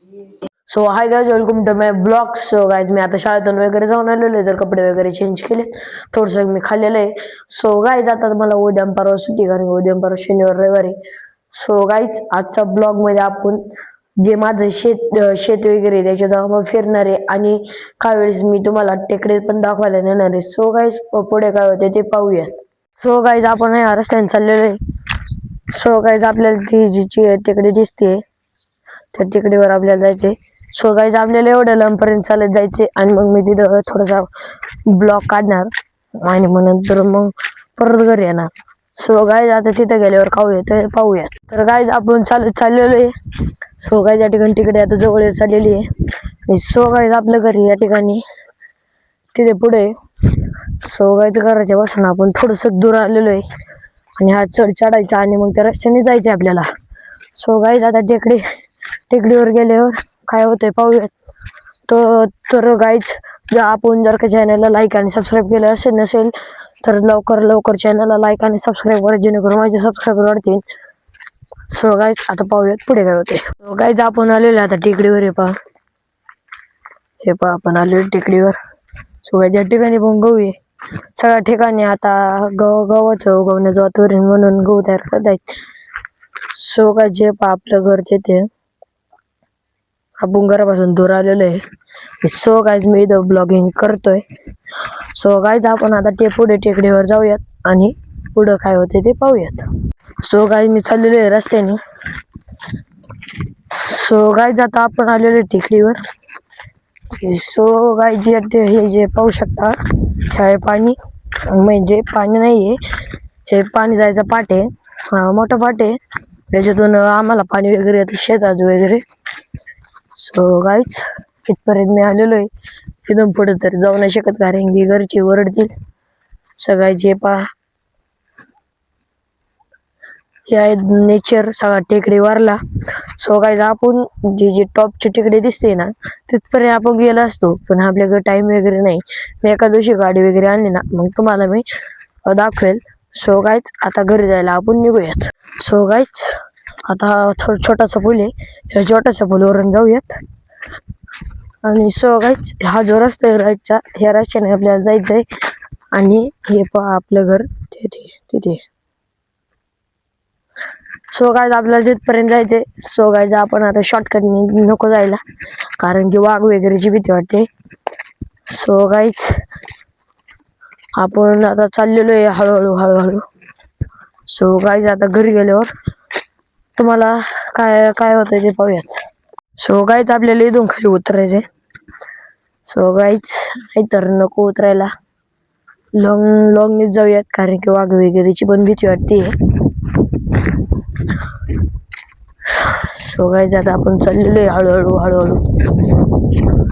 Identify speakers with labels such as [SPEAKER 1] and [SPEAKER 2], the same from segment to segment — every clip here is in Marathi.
[SPEAKER 1] So hi guys, welcome to my blog. So guys, मी आता शाळेतून वगैरे जाऊन आलेलो आहे, तर कपडे वगैरे चेंज केले, थोडंसं मी खाल्लेलं आहे. सो गाइस, आता मला उद्या परवा सुट्टी, कारण उद्या परवा शनिवार रविवारी. सो गाइस, आजच्या ब्लॉग मध्ये आपण जे माझं शेत वगैरे त्याच्यात आपण फिरणार आहे, आणि काही वेळेस मी तुम्हाला टेकडे पण दाखवायला नेणार आहे. सो गाइस, पुढे काय होते ते पाहूया. सो गाइस, आपण या रस्त्याने चाललेलो आहे. सो गाइस, आपल्याला ती जी टेकडी दिसते त्या टेकडीवर आपल्याला जायचे. सो गाइस, आपल्याला एवढ्या लांबपर्यंत चालत जायचे, आणि मग मी तिथं थोडासा ब्लॉग काढणार आणि मग नंतर मग परत घरी येणार. सो गाइस, आता तिथे गेल्यावर काय येतं पाहूया. तर गाइस, आपण चाललेलो आहे. सो गाइस, या ठिकाणी तिकडे आता जवळ चाललेली आहे. सो गाइस, आपल्या घरी या ठिकाणी तिथे पुढे. सो गाइस, घराच्या पासून आपण थोडस दूर आलेलो आहे, आणि हा चढायचा आणि मग त्या रस्त्याने जायचे आपल्याला. सो गाइस, आता टेकडीवर गेल्यावर काय होतंय पाहूयात. तर गाइस, आपण जर का चॅनलला लाईक आणि सबस्क्राईब केलं नसेल तर लवकर चॅनलला लाईक आणि सबस्क्राईब करा, जेणेकरून माझे सबस्क्राईबर वाढतील. सो गाइस, आता पाहूयात पुढे काय होते. सो गाइस, आपण आलेलो आता टेकडीवर. हे पहा आपण आलेलो टेकडीवर. सो गाइस, या ठिकाणी पण गहू आहे. सगळ्या ठिकाणी आता गव्हाचं उगवण्याचं वातावरण म्हणून गहू तयार करतायत. सो गाइस, जे पहा आपलं घर तिथे आपण घरापासून दूर आलेलो आहे. सो गाइस, मी इथं ब्लॉगिंग करतोय. सो गाइस, आपण आता पुढे टेकडीवर जाऊयात आणि पुढं काय होते ते पाहूयात. सो गाइस, मी चाललेलो आहे रस्त्याने. सो गाइस, आता आपण आलेलो टेकडीवर. सो गाइस, हे जे पाहू शकता हे पाणी, म्हणजे पाणी नाहीये, हे पाणी जायचं पाट आहे. मोठा पाट आहे, त्याच्यातून आम्हाला पाणी वगैरे येतं शेतात वगैरे. सो गाइस, इथपर्यंत मी आलेलो आहे. इथून पुढे तर जाऊ नाही शकत, कारण की घरचे ओरडतील. सगळ्या जे पहा हे आहे नेचर, सगळा टेकडीवरला. सो गाइस, आपण जी टॉपची टेकडी दिसते ना, तिथपर्यंत आपण गेलो असतो, पण आपल्याकडे टाइम वगैरे नाही. मी एका दिवशी गाडी वगैरे आणली ना, मग तुम्हाला मी दाखवेल. सो गाइस, आता घरी जायला आपण निघूयात. सो गाइस, आता छोटासा पूल आहे, या छोट्याशा पूलवरून जाऊयात. आणि सो गाइस, हा जो रस्ता आहे राईटचा, ह्या रस्त्याने आपल्याला जायचंय. आणि हे पहा आपलं घर तिथे. सो गाइस, आपल्याला तिथपर्यंत जायचंय. सो गाइस, आपण आता शॉर्टकटने नको जायला, कारण की वाघ वगैरेची भीती वाटते. सो गाइस, आपण आता चाललेलो आहे हळूहळू. सो गाइस, आता घरी गेल्यावर तुम्हाला काय काय होतं ते पाहूयात. सो गाइस, आपल्याला इथून खाली उतरायचंय. सो गाइस, तर नको उतरायला, लॉंगनेच जाऊयात, कारण की वाघ वगैरेची पण भीती वाटते. सो गाइस, आता आपण चाललेलो आहे हळूहळू.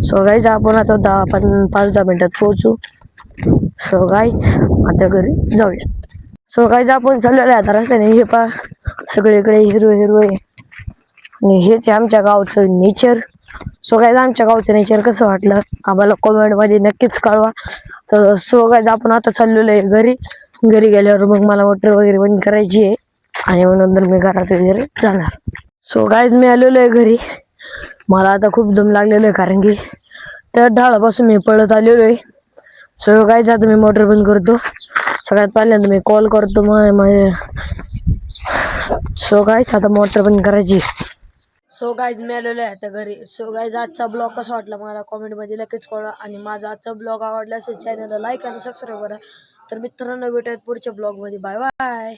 [SPEAKER 1] सो गाइस, आपण आता 5-10 मिनिटात पोहोचू. सो गाइस, आता घरी जाऊयात. सो गाइस, आपण चाललेलो आहे आता रस्त्याने. हे पहा सगळीकडे हिरवं आहे, आणि हेच आमच्या गावचं नेचर. सो गाइस, आमच्या गावचं नेचर कसं वाटलं आम्हाला कमेंट मध्ये नक्कीच कळवा. तर सो गाइस, आपण आता चाललेलो आहे घरी गेल्यावर मग मला मोटर वगैरे बंद करायची आहे, आणि मग नंतर मी घरात वगैरे जाणार. सो गाइस, मी आलेलो आहे घरी. मला आता खूप दम लागलेलो आहे, कारण की त्या ढाळापासून मी पळत आलेलो आहे. सो गाइस, आता मी मोटर बंद करतो. सगळ्यात पहिल्यांदा मी कॉल करतो सो गाइस, आता मोटर बंद करायची. सो गाइस, मी आलेलो आहे आता घरी. सो गाइस, आजचा ब्लॉग कसा वाटला मला कमेंट मध्ये नक्कीच कळवा, आणि माझा आजचा ब्लॉग आवडला असेल चॅनलला लाईक आणि सबस्क्राईब करा. तर मित्रांनो, भेटूयात पुढच्या ब्लॉग मध्ये. Bye bye.